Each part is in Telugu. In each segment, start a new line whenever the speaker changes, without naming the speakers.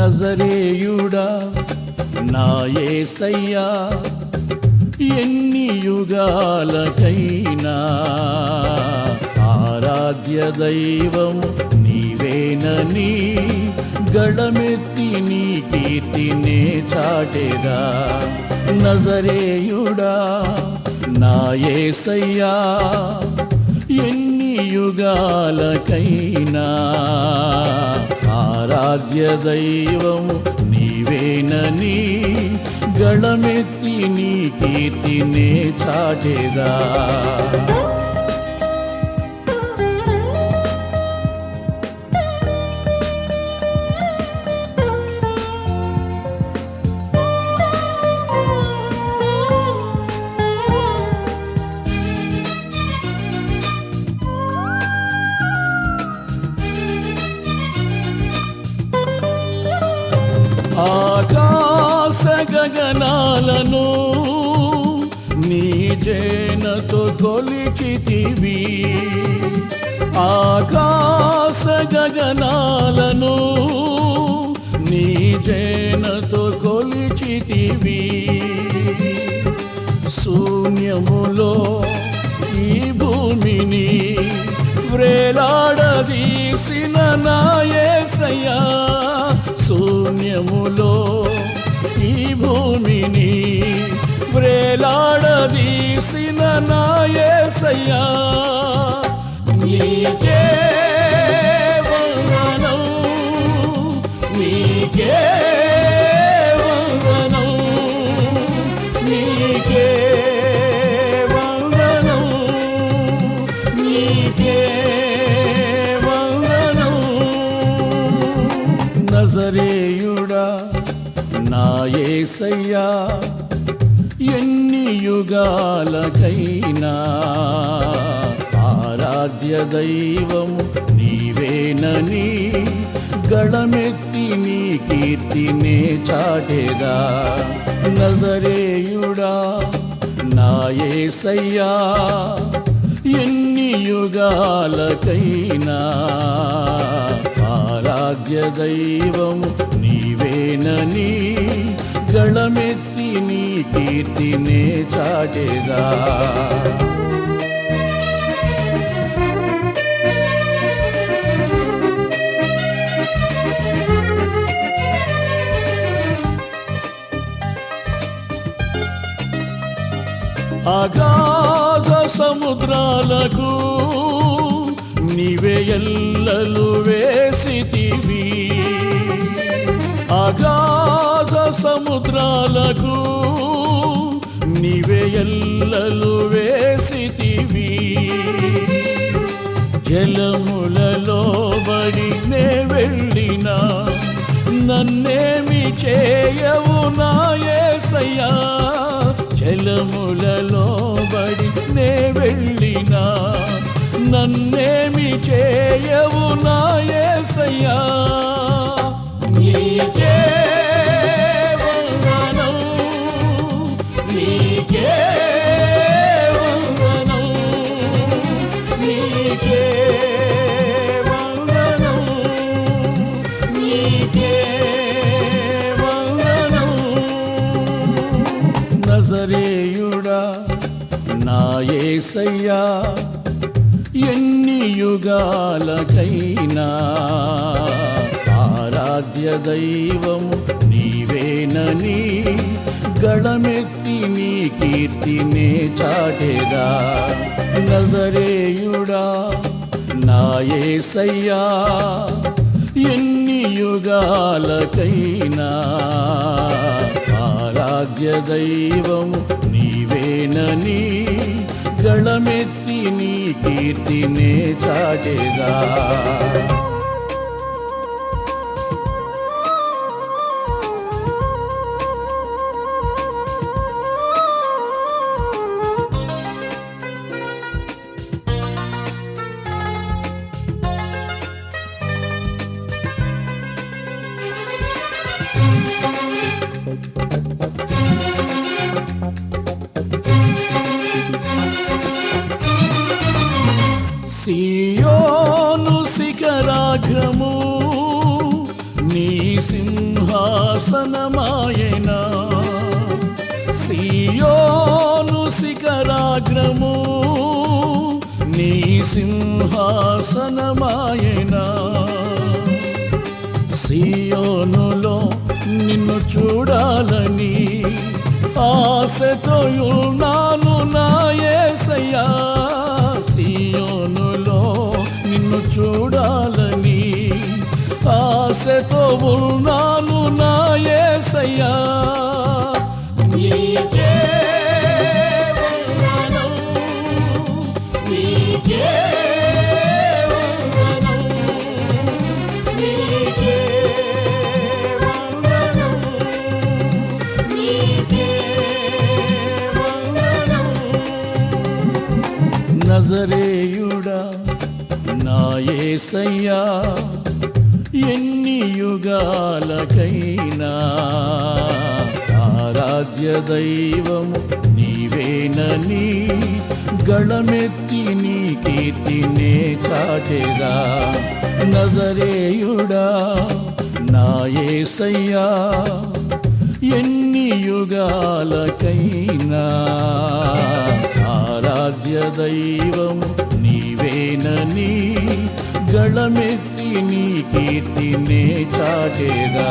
నజరేయుడా నా యేసయ్యా ఎన్ని యుగాలకైనా ఆరాధ్య దైవం నీవేనని గళమెత్తి నీ కీర్తినే చాటెదా నజరేయుడా నా యేసయ్యా ఎన్ని యుగాలకైనా ఆరాధ్య దైవం నీవేనని గళమెత్తి నీ కీర్తినే చాటెదా ఆకాశ గగనాలను నీ జేనతో కొలిచితివి ఆకాశ గగనాలను నీ జేనతో కొలిచితివి శూన్యములో ఈ భూమిని వ్రేలాడదీసిన నా యేసయ్యా శూన్యములో ఈ భూమిని వ్రేలాడదీసిన నా యేసయ్యా నీకే వందనం నీకే వందనం నీకే వందనం నీకే నజరేయుడా నా యేసయ్యా ఎన్ని యుగాలకైనా ఆరాధ్య దైవం నీవేనని గళమెత్తి నీ కీర్తినే చాటెదా నజరేయుడా నా యేసయ్యా ఎన్ని యుగాలకైనా ఆరాధ్య దైవం నీవేనని గళమెత్తి నీ కీర్తినే చాటెదా అగాధ సముద్రాలకు నీవే ఎల్లలు వేసితివి అగాధ సముద్రాలకు నీవే ఎల్లలు వేసితివి జలములలో బడి నే వెళ్ళినా నన్నేమి చేయవు నా యేసయ్యా జలములలో బడి నే వెళ్ళినా నన్నేమి చేయవు నా యేసయ్యా నీకే వందనం నీకే వందనం నీకే వందనం నీకే వందనం నజరేయుడా నా యేసయ్యా ఎన్ని యుగాలకైనా ఆరాధ్య దైవం నీవేనని గళమెత్తి నీ కీర్తినే చాటెదా నజరేయుడా నా యేసయ్యా ఎన్ని యుగాలకైనా ఆరాధ్య దైవం నీవేనని గళమెత్తి నీ కీర్తినే చాటెదా సియోను శిఖరా సింహాసనమాయెనా సియోను శిఖరాగ్రము నీ సింహాసనమాయెనా సియోనులో నిన్ను చూడాలని ఆశతో ఉన్నాను నా యేసయ్యా సియోనులో నిన్ను చూడాలని ఆశతో ఉన్నాను నా యేసయ్యా
నీకే వందనం నీకే వందనం నీకే వందనం నీకే వందనం
నజరేయుడా నా యేసయ్యా ఎన్ని యుగాలకైనా ఆరాధ్య దైవము నీవేనని గళమెత్తి నీ కీర్తినే చాటెదా నజరేయుడా నా యేసయ్యా ఎన్ని యుగాలకైనా ఆరాధ్య దైవము నీవేనని గళమెత్తి నీ కీర్తినే చాటెదా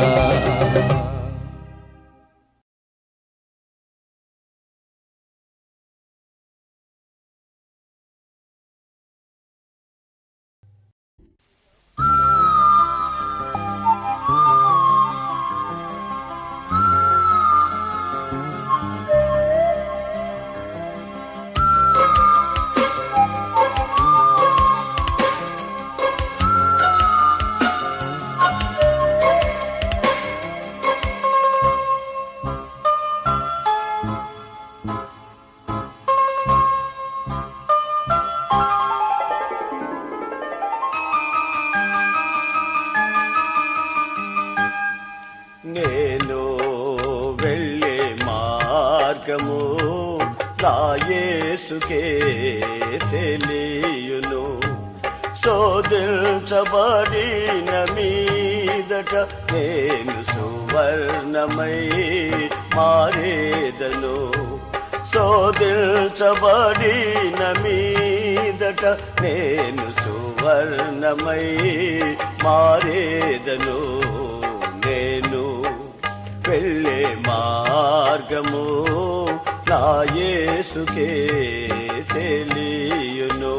నేను వెళ్ళే మార్గము నా యేసుకే తెలియును శోధించబడిన మీదట నేను సువర్ణమై మారేదను శోధించబడిన మీదట నేను సువర్ణమై మారేదను నేను వెళ్ళే మార్గము నా యేసుకే తెలియును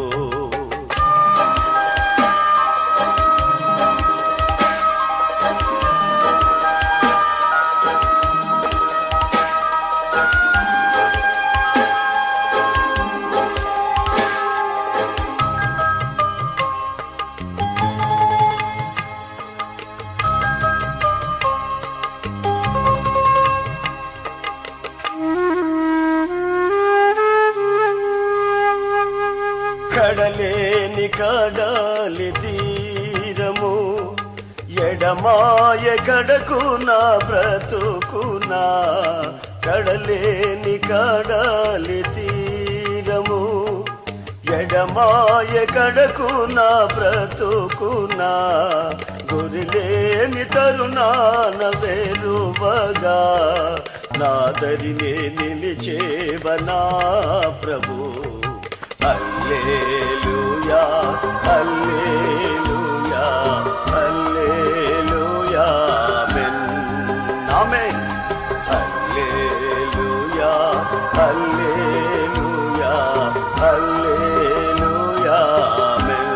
కడలేని కడాలి తీరము ఎడమాయ కడకు నా బ్రతుకునా కడలేని కడాలి తీరము ఎడమాయ కడకు నా బ్రతుకునా గురిలేని తరుణాన వేరువగా నా దరినే నిలిచేవనా ప్రభు హల్లెలూయా హల్లెలూయా హల్లెలూయా ఆమేన్ ఆమేన్ హల్లెలూయా హల్లెలూయా హల్లెలూయా ఆమేన్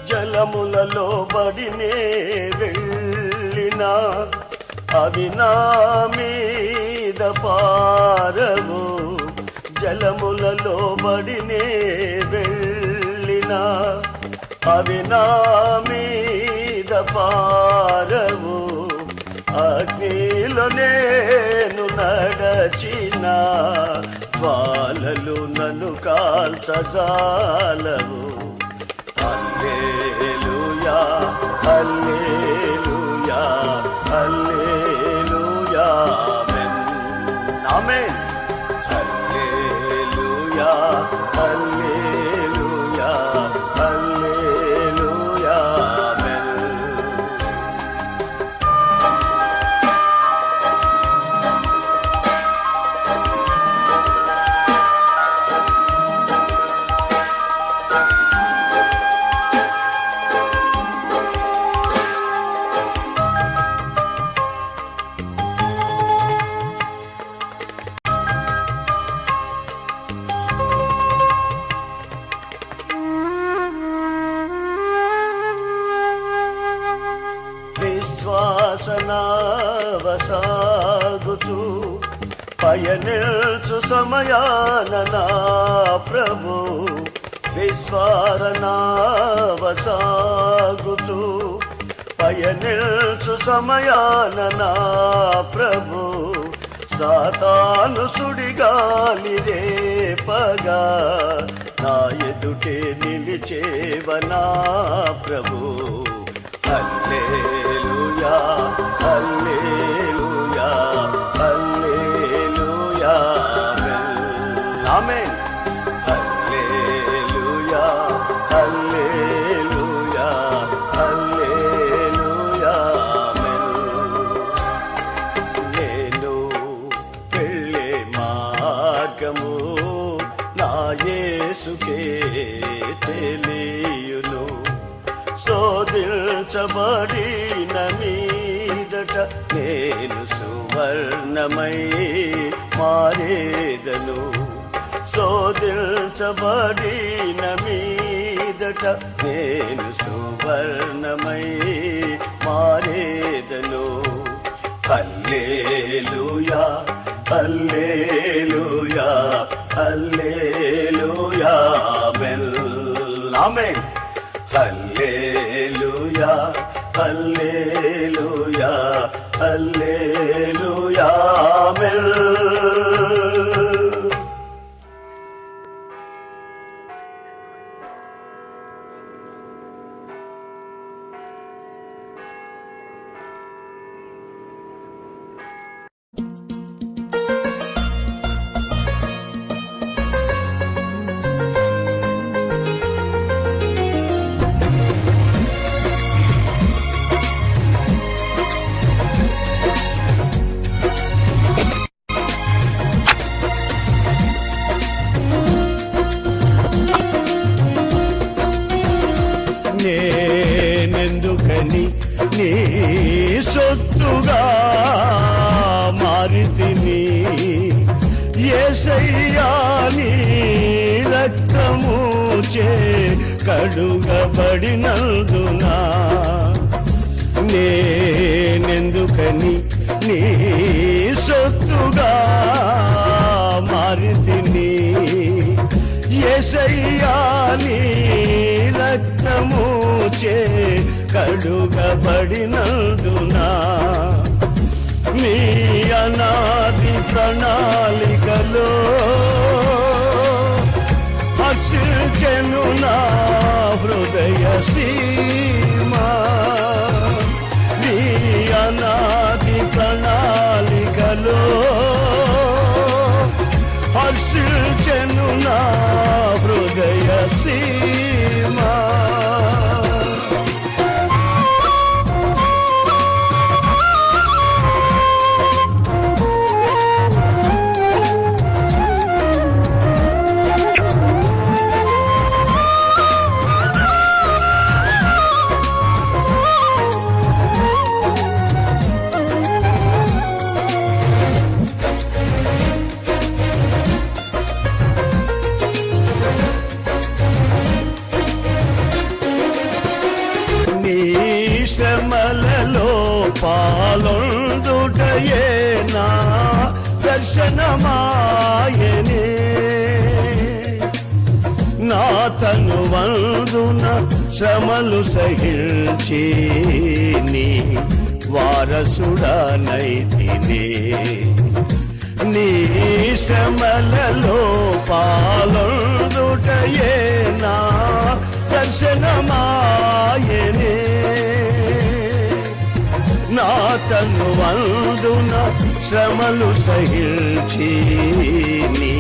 జలములలో బడినే వెళ్ళినా అవి నా మీద పారవు జలములలో బడినే వెళ్ళినా అవి నా మీద పారవు. అగ్నిలో నేను నడచిన జ్వాలలు నన్ను కాల్చజాలవు. హల్లెలూయా హల్లెలూయా హల్లెలూయా ఆమేన్ ఆమేన్. హల్లెలూయా హల్లెలూయా హల్లెలూయా ఆమేన్. విశ్వాసనావసాగుచు పయనిల్చు సమయాన నా ప్రభు. విశ్వాసనావసాగుచు పయనిల్చు సమయాన నా ప్రభు. సాతాను సుడిగాలి రేపగా నా ఎదుటే నిలిచేవనా ప్రభు. హల్లెలూయా హల్లెలూయా హల్లెలూయా ఆమేన్. హల్లెలూయా హల్లెలూయా హల్లెలూయా ఆమేన్. నేను వెళ్ళే మార్గము నా యేసుకే తెలియును. శోధించబడిన మీదట నేను సువర్ణమై మారేదను. శోధించబడిన మీదట నేను సువర్ణమై మారేదను. హల్లెలూయా హల్లెలూయా హల్లెలూయా ఆమేన్ ఆమేన్. హల్లెలూయా హల్లెలూయా హల్లెలూయా ఆమేన్. నేనెందుకని నీ సొత్తుగా మారితిని. యేసయ్యా నీ రక్తము చే కడుగబడినందునా. నేనెందుకని నీ సొత్తుగా మారితిని. యేసయ్యా నీ రక్తము చే కడుగబడినందునా. నీ అనాది ప్రణాళికలో హర్షించెను నా హృదయ సీమా. నీ అనాది ప్రణాళికలో హర్షించెను నా హృదయ సీమా. తనువందున శ్రమలు సహించి నీ వారసుడనైతినే. నీ శ్రమలలో పాలొందుటయే నా దర్శనమాయనే. నా తనువందున శ్రమలు సహించి నీ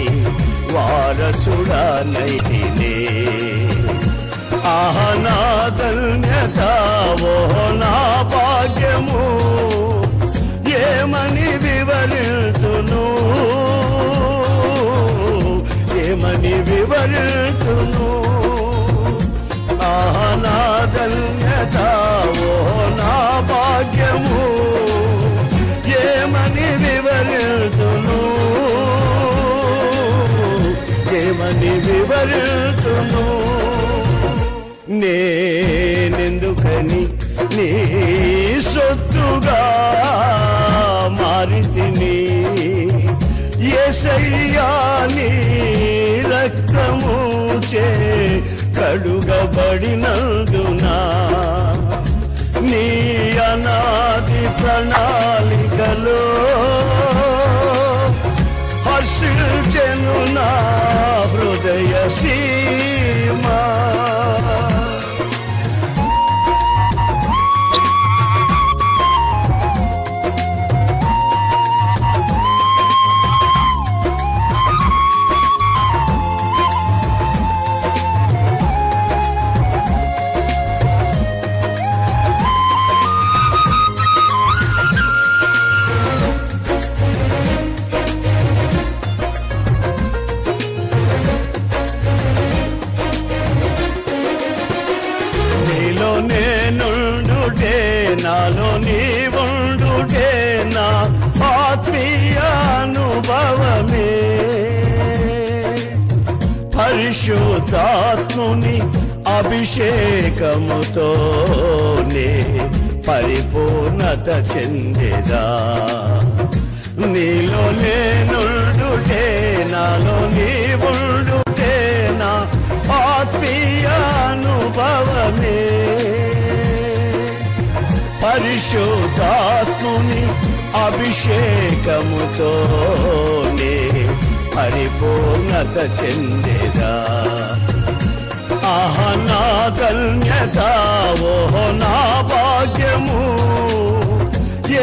వారసుడనైతినే. ఆహా నా ధన్యత ఓ నా భాగ్యము, ఏమని వివరించును, ఏమని వివరించును. ఆహా నా ధన్యత ఓ నా భాగ్యము, ఏమని వివరించును, ఏమని వివరించును. నేనెందుకని నీ సొత్తుగా మారితిని, యేసయ్యా నీ రక్తము చే కడుగబడినందున. నీ అనాది ప్రణాళికలో హర్షించెను నా హృదయ సీమా. నేనుండుటే నాలో నీవుండుటే నా ఆత్మీయానుభవమే. పరిశుద్ధాత్ముని అభిషేకముతోనే పరిపూర్ణత చెందేదా. నీలో నేనుండుటే నాలో నీవుండుటే నా ఆత్మీయానుభవమే. పరిశుద్ధాత్ముని అభిషేకముతోనే పరిపూర్ణత చెందేదా. ఆహా నా ధన్యత ఓ నా భాగ్యము,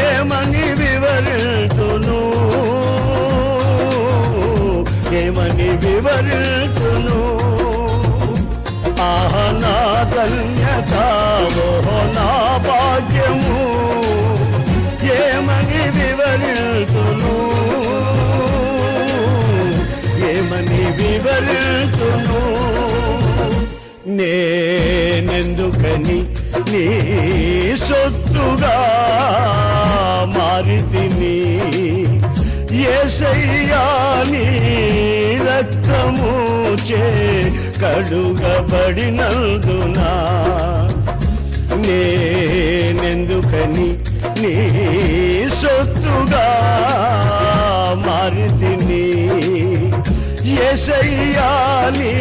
ఏమని వివరించును, ఏమని వివరించును. ఆహా నా ధన్యత ఓ నా భాగ్యము, ఏమని వివరించును, ఏమని వివరించును. నేనెందుకని నీ సొత్తుగా మారితిని, యేసయ్యా నీ రక్తము చే కడుగబడినందున. నేనెందుకని నీ సొత్తుగా మారితిని, యేసయ్యా నీ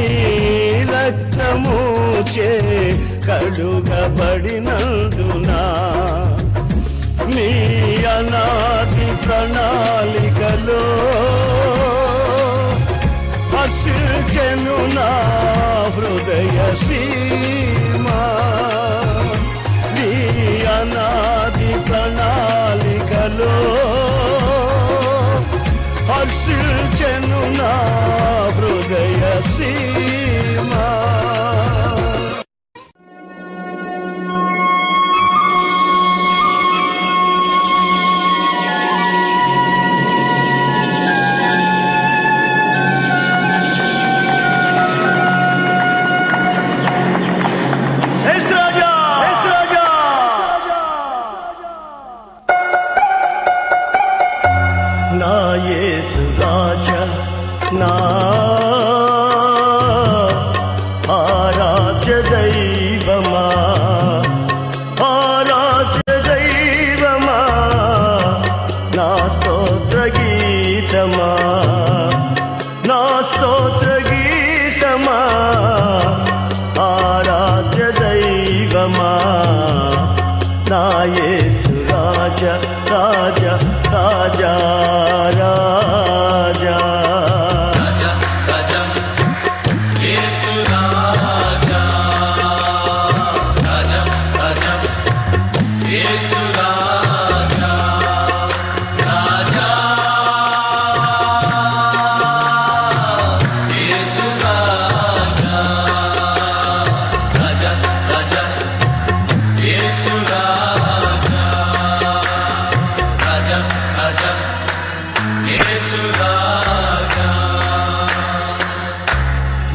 రక్తము చే కడుగబడినందున. నీ అనాది ప్రణాళికలో హర్షించెను నా హృదయ సీమా. నీ అనాది ప్రణాళికలో హర్షించెను నా హృదయ సీమా. నా యేసు రాజా, నా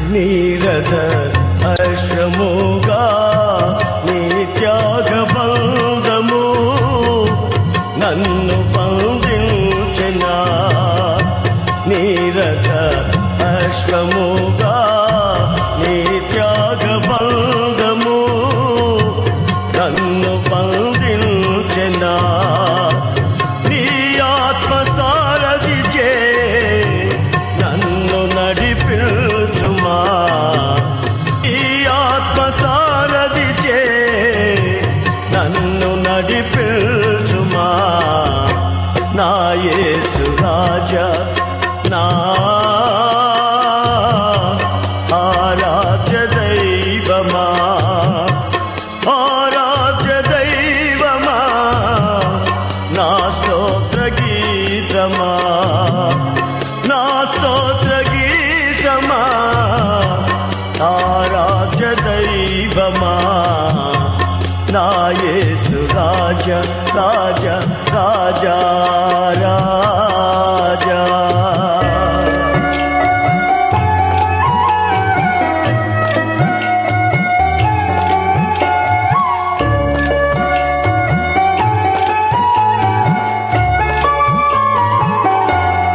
నీరద అశ్రముగా నీ త్యాగబంధము నన్ను బంధించెనా. నీరద అశ్వముగా నీ త్యాగబంధము నన్ను బంధించెనా. నీ ఆత్మ సారథిచే నన్ను నడిపించుమా. ఈ ఆత్మ సారథిచే నన్ను నడిపించుమా. నా యేసు రాజా నా ఆరాధ్య దైవమా. ఆరాధ్య దైవమా నా స్తోత్ర గీతమా. నా స్తోత్ర గీతమా ఆరాధ్య దైవమా. నా యేసు రాజా రాజా రాజా రాజా.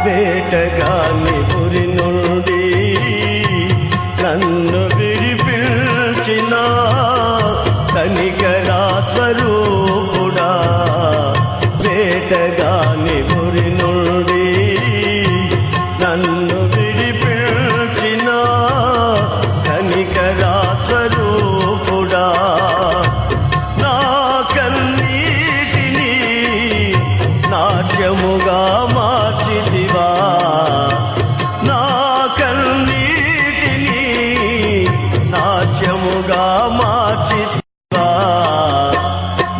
వేటగాని ఉరి నుండి నన్ను విడిపించిన కనికరా స్వరూపుడా. వేటగాని ఉరి నుండి నన్ను విడిపించిన కనికరా స్వరూపుడా. నా కన్నీటిని నాట్యముగా మార్చితివా. నా కన్నీటిని నాట్యముగా మార్చితివా.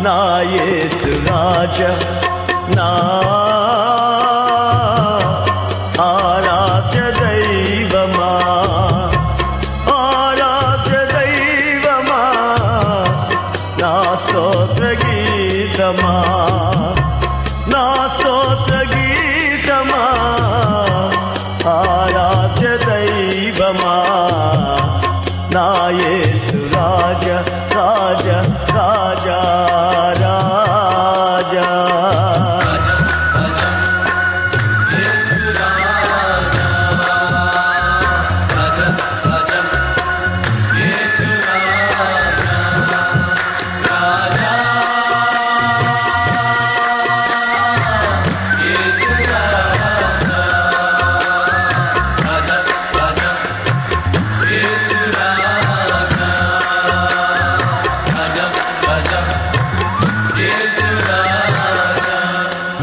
నా యేసు రాజా నా ఆరాధ్య దైవమా. ఆరాధ్య దైవమా నా స్తోత్ర గీతమా. నా స్తోత్ర గీతమా ఆరాధ్య దైవమా. నా యేసు రాజా రాజా రాజా రాజా.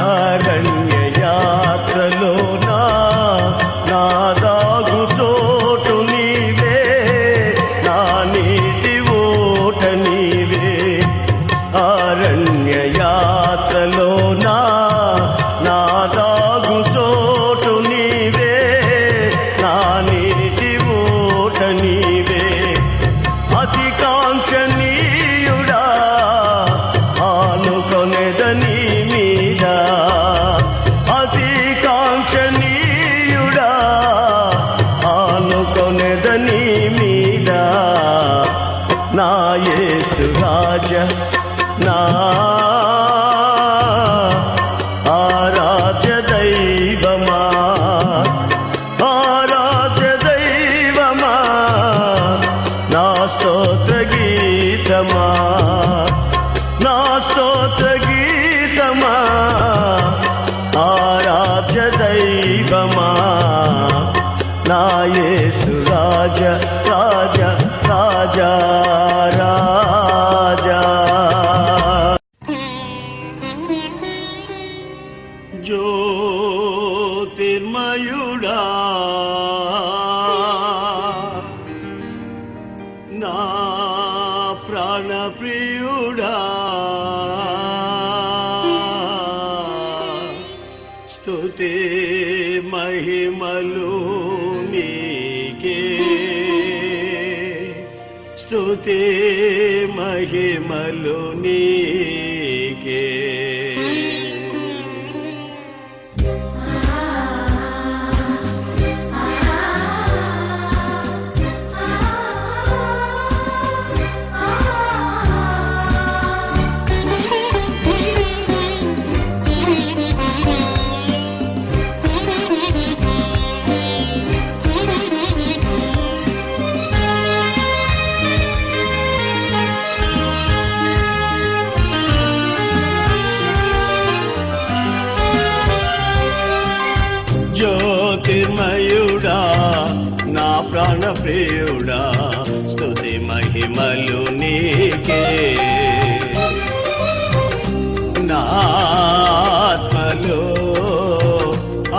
అరణ్య యాత్రలో నా దాగు చోటు నీవే. నా నీటి ఓట నీవే. అరణ్య యాత్రలో నా దాగు చోటు నీవే. నా నీటి ఓట నీవే. అతి కాంక్షణీయుడా ఆనుకొనెదని మీద. అతి కాంక్షణీయుడా ఆనుకొనెదని మీద. నా యేసు రాజా నా ఆరాధ్య దైవమా. ఆరాధ్య దైవమా నా స్తోత్ర గీతమా. నా స్తోత్ర గీతమా ఆరాధ్య దైవమా. నా యేసు రాజా రాజా రాజా రాజా. జ్యోతిర్మయుడా నా ప్రాణప్రియుడా. స్తుతి మహిమలు నీకే. స్తుతి మహిమలు నీకే. ప్రియుడా స్తుతి మహిమలు నీకే నా ఆత్మలో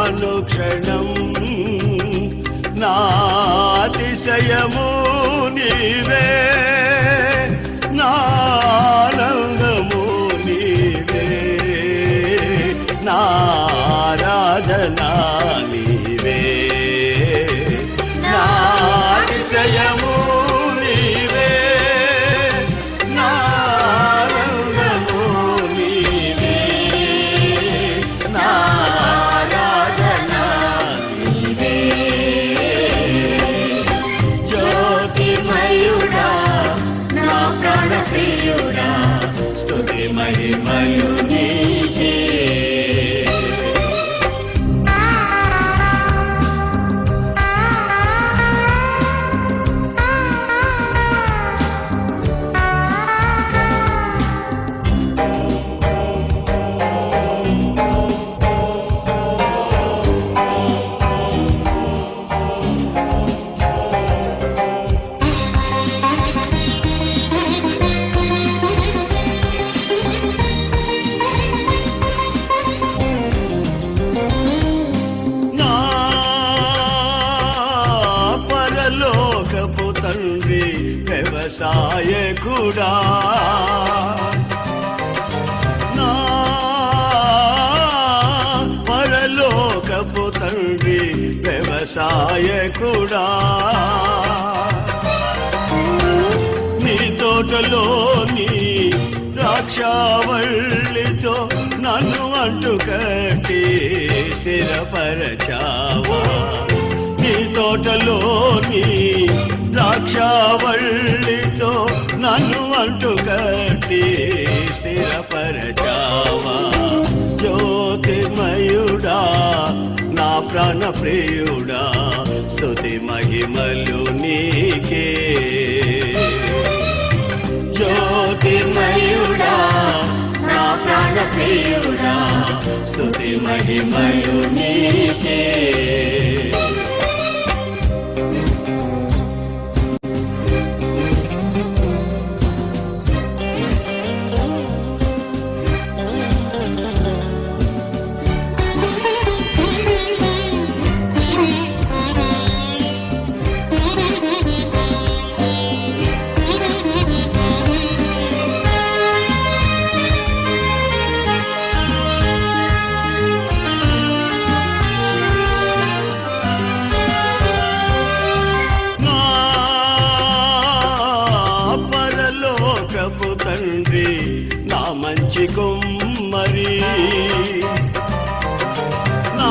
అనుక్షణం నా అతిశయము నీవే నా ఆనందము నీవే నా ఆరాధనా నీవే నా అతిశయము నీవే నా ఆనందము నీవే నా ఆరాధనా నీవే జ్యోతిర్మయుడా నా ప్రాణ ప్రియుడా స్తుతి మహిమలు నీకే పరలోకపు తండ్రి వ్యవసాయకుడా నా పరలోకపు తండ్రి వ్యవసాయకుడా నీ తోటలోని ద్రాక్షావళితో నన్ను అంటుకట్టి స్థిరపరచావా నీ తోటలోని ద్రాక్షావళితో నన్ను అంటుకట్టి స్థిరపరచావా జ్యోతిర్మయుడా నా ప్రాణ ప్రియుడా స్తుతి మహిమలు నీకే జ్యోతిర్మయుడా నా ప్రాణ ప్రియుడా స్తుతి మహిమలు నీకే పరలోకపు తండ్రి నా మంచి కుమ్మరి నా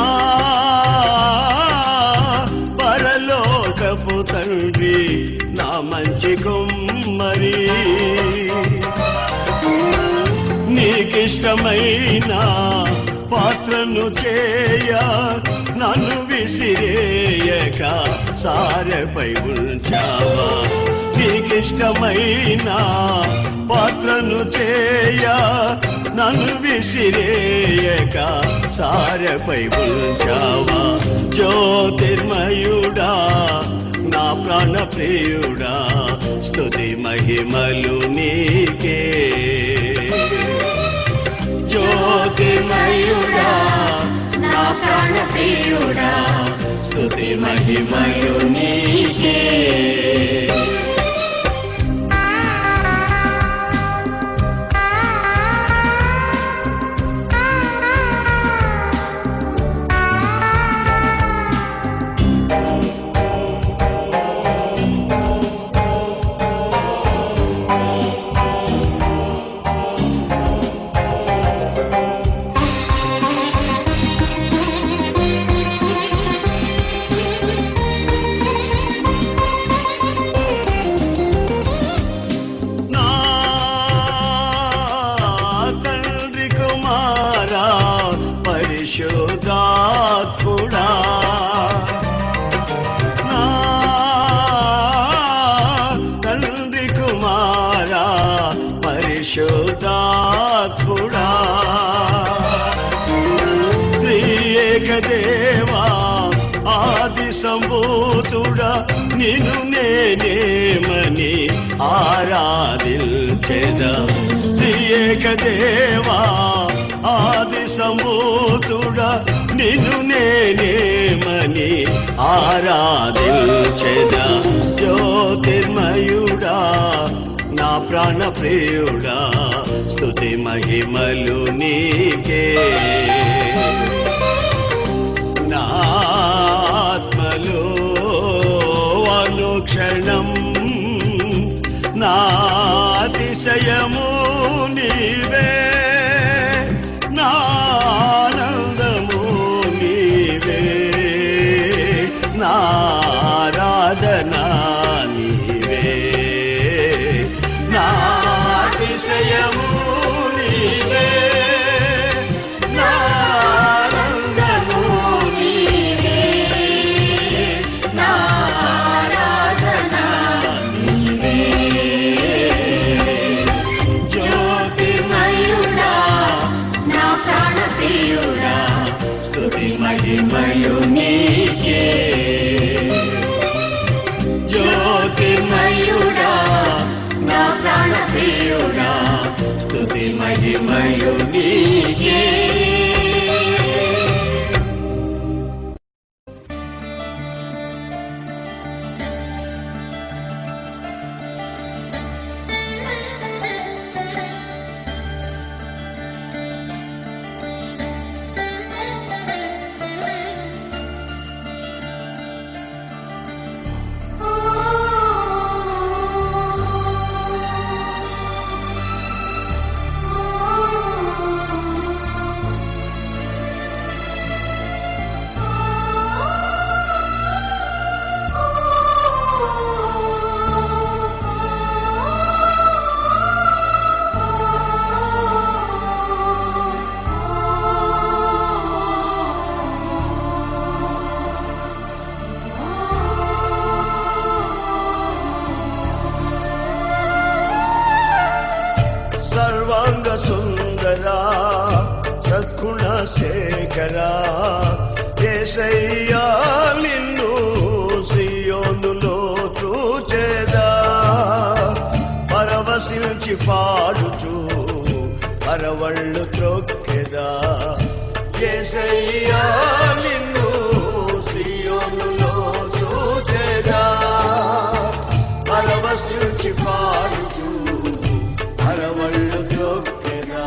పరలోకపు తండ్రి నా మంచి కుమ్మరి నీకిష్టమైన పాత్రను చేయ నన్ను విసిరేయక సారెపై ఉంచావా నీకిష్టమైన పాత్రను చేయ నన్ను విసిరేయక సారెపై ఉంచావా జ్యోతిర్మయుడా నా ప్రాణ ప్రియుడా స్తుతి మహిమలు నీకే జ్యోతిర్మయుడా నా ప్రాణ ప్రియుడా స్తుతి మహిమలు నీకే నేనేమని ఆరాధించెదా. త్రియేక దేవా ఆది సంభూతుడా నిన్ను నేనేమని ఆరాధించెదా. జ్యోతిర్మయుడా నా ప్రాణ ప్రియుడా స్తుతి మహిమలు నీకే. నా ఆత్మలో అనుక్షణం నా అతిశయము నీవే, నా ఆనందము నీవే, నా ఆరాధన నీవే, నా అతిశయము నీవే, నా ఆనందము నీవే, నా ఆరాధన నీవే. జ్యోతిర్మయుడా నా ప్రాణ ప్రియుడా స్తుతి మహిమలు నీకే. జ్యోతిర్మయుడా నా ప్రాణ ప్రియుడా స్తుతి మహిమలు నీకే. సర్వాంగ సుందరా సద్గుణ శేఖరా యేసయ్యా నిన్ను సియోనులో చూచెదా. పరవశించి పాడుచు పరవళ్ళు త్రొక్కెదా. యేసయ్యా నిన్ను సియోనులో చూచెదా. పరవశించి పాడుచు పరవళ్ళు త్రొక్కెదా.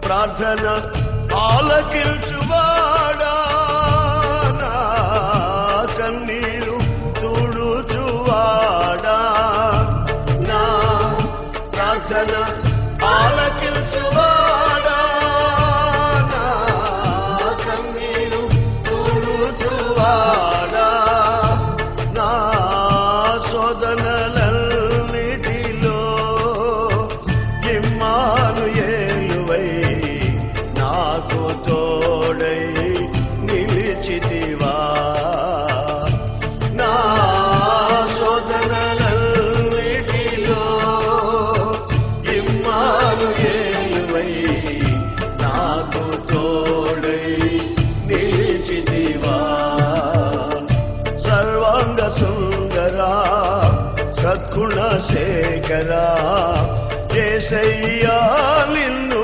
ప్రార్థన ఆలకించువాడా నా కన్నీరు తుడుచువాడా. నా ప్రార్థన ఆలకించువాడా నా కన్నీరు తుడుచువాడా. నా శోధనలన్నిటిలో ఇమ్మానుయేలువై నాకు తోడై నిలిచితివా. నా శోధనలన్నిటిలో ఇమ్మానుయేలువై నాకు తోడై నిలిచితివా. సర్వాంగ సుందరా సద్గుణ శేఖరా యేసయ్యా నిన్ను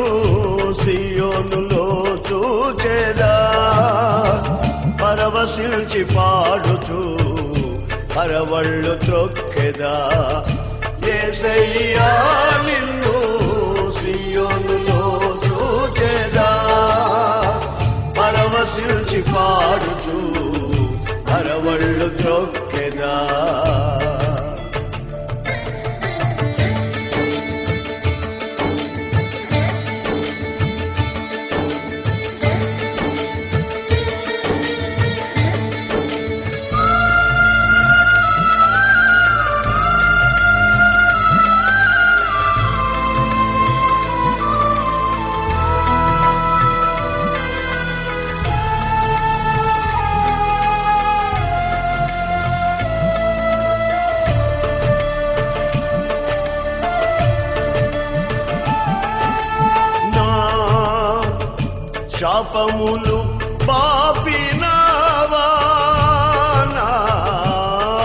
సియోనులో చూచెదా. పరవశించి పాడుచు పరవళ్ళు త్రొక్కెదా. యేసయ్యా నిన్ను సియోనులో చూచెదా. ఉల్లాసించి పాడుచు కరవళ్ళు త్రొక్కెదా. శాపములు పాపినావా, నా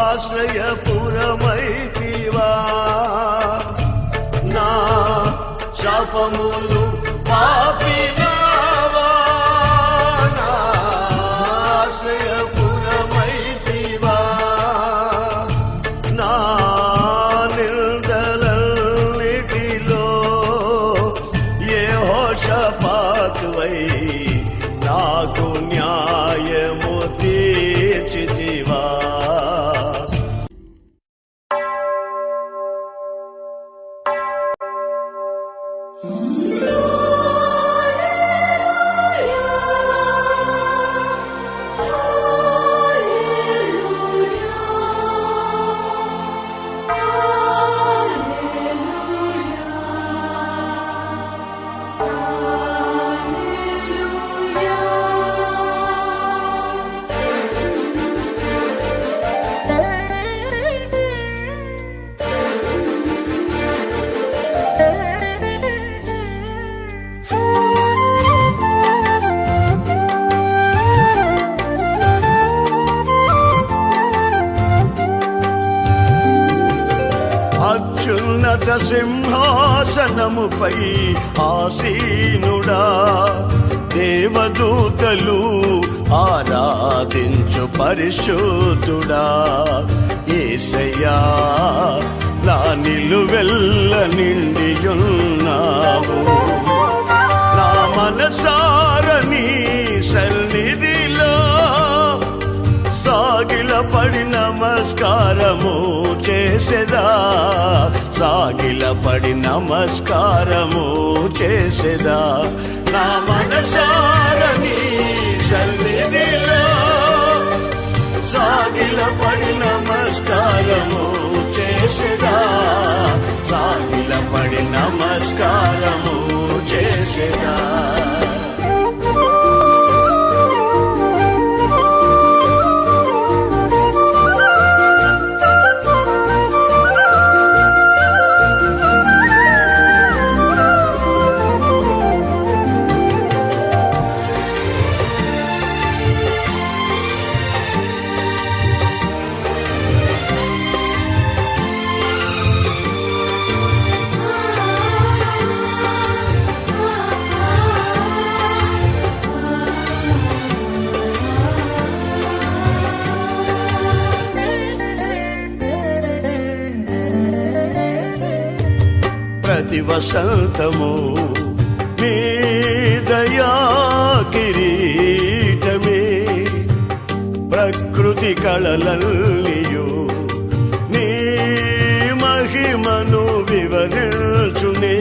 ఆశ్రయపురమైతివా. నా శాపములు పాపినావా, నా ఆశ్రయపురమైతివా. నా నిందలన్నిటిలో యెహోషాపాతువై నాకు న్యాయము తీర్చితివా. అత్యున్నత సింహాసనముపై ఆసీనుడా, దేవదూతలు ఆరాధించు పరిశుద్ధుడా. యేసయ్యా నా నిలువెల్ల నిండియున్నావు. నా మనసారని సన్నిధిలో సాగిలపడి నమస్కారము చేసెదా, సాగిలపడి నమస్కారము చేసెదా. నా మనసారని సన్నిధిలో సాగిలపడి నమస్కారము చేసెదా, సాగిలపడి నమస్కారము చేసెదా. ప్రతి వసంతము నీ దయా కిరీటమే, ప్రకృతి కళలల్లియు నీ మహిమను వివరించునే.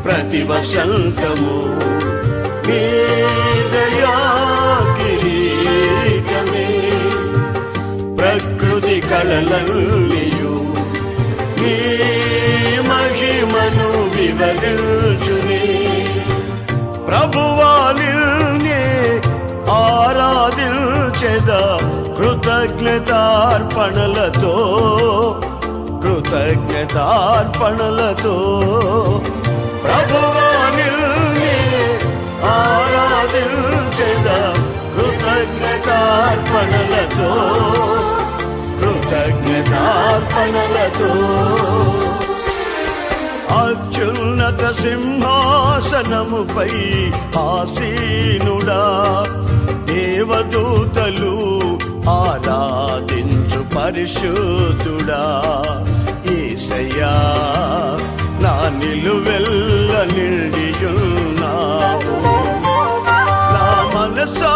ప్రతి వసంతము నీ దయా కిరీటమే, ప్రకృతి కళలల్లియు నీ మహిమను వివరించునే. ప్రభువా నిన్నే ఆరాధించెదా కృతజ్ఞతార్పణలతో, కృతజ్ఞతార్పణలతో. ప్రభువా నిన్నే ఆరాధించెదా కృతజ్ఞతార్పణలతో, కృతజ్ఞతార్పణలతో. అత్యున్నత సింహాసనముపై ఆసీనుడా, దేవదూతలు ఆరాధించు పరిశుద్ధుడా. యేసయ్యా నా నిలువెల్ల నిండియున్నావు. నా మనసా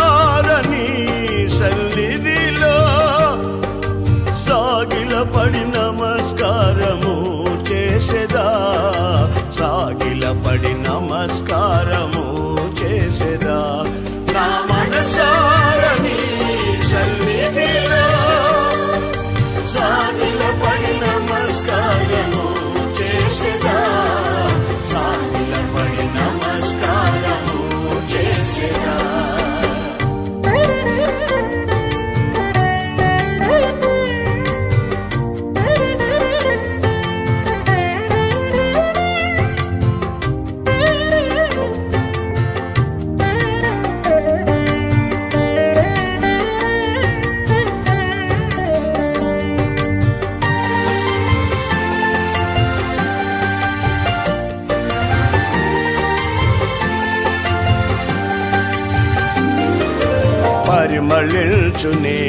పరిమళించునే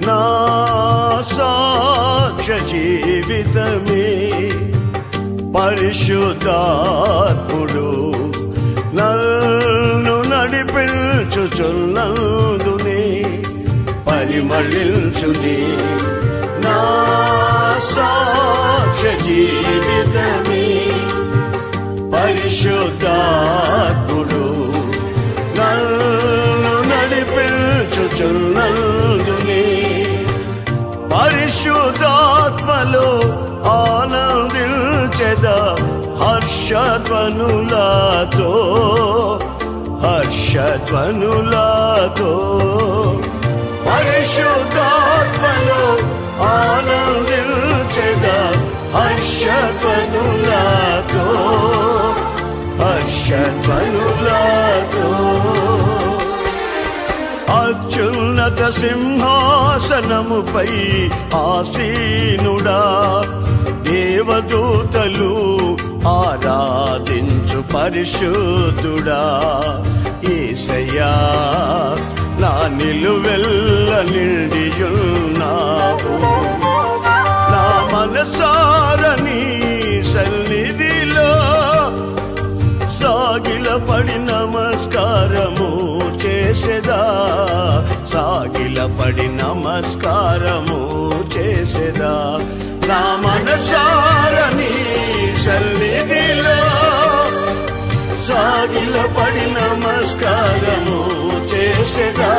నా సాక్ష్య జీవితమే. పరిశుద్ధాత్ముడు నన్ను నడిపించుచున్నందునే పరిమళించునే నా సాక్ష్య జీవితమే. పరిశుద్ధాత్ముడు నన్ను నడిపించుచున్నందునే పరిశుద్ధాత్మలో ఆనందించెదా హర్షధ్వనులతో హర్షధ్వనులతో. పరిశుద్ధాత్మలో ఆనందించెదా హర్షధ్వనులతో హర్షధ్వనులతో. అత్యున్నత సింహాసనముపై ఆసీనుడా దేవదూతలు ఆరాధించు పరిశుద్ధుడా. యేసయ్యా నా నిలువెల్ల నిండియున్నావు. నా మనసారని సన్నిధిలో సాగిలపడి నమస్కారము చేసెదా. సాగిలపడి నమస్కారము చేసెదా. నా మనసారని సన్నిధిలో సాగిలపడి నమస్కారము చేసెదా.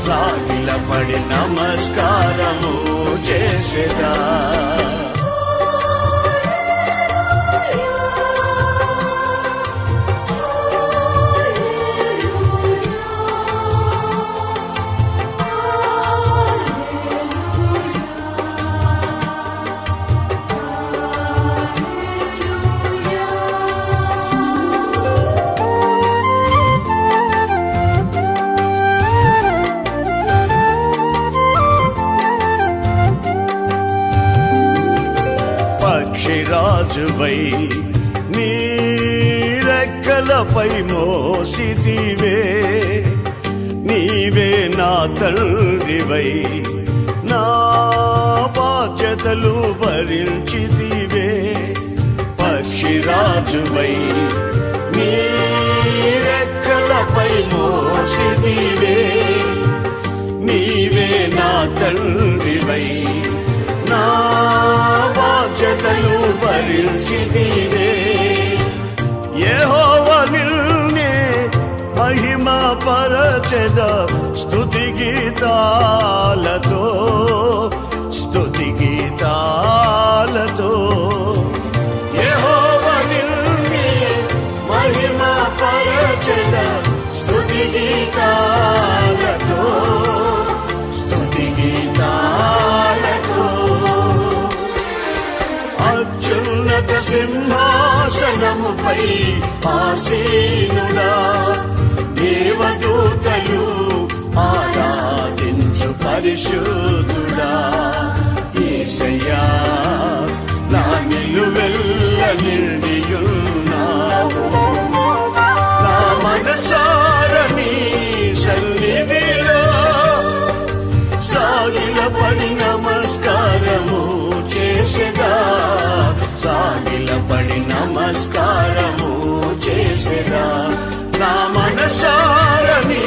సాగిలపడి నమస్కారము చేసెదా. పక్షిరాజువై నీ రెక్కలపై మోసితివే. నీవే నా తండ్రివై నా బాధ్యతలు భరించితివే. పక్షిరాజువై నీ రెక్కలపై మోసితివే. నీవే నా తండ్రివై నా బాధ్యతలు భరించితివే. యెహోవా నిన్నే మహిమ పరచెదా స్తుతి గీతాలతో స్తుతి గీతాలతో. యెహోవా నిన్నే మహిమ పరచెదా స్తుతి గీతాలతో స్తుతి గీతాలతో. అత్యున్నత సింహాసనముపై ఆసీనుడా దేవదూతలు ఆరాధించు పరిశుద్ధుడా. యేసయ్యా నా నిలువెల్ల నిండియున్నావు. నా మనసారని సన్నిధిలో సాగిలపడి నమస్కారము చేసెదా. సాగిలపడి నమస్కారము చేసెదా. నా మనసారని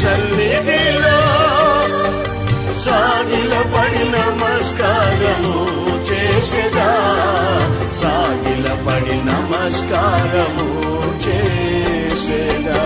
సన్నిధిలో సాగిలపడి నమస్కారము చేసెదా. సాగిలపడి నమస్కారము చేసెదా.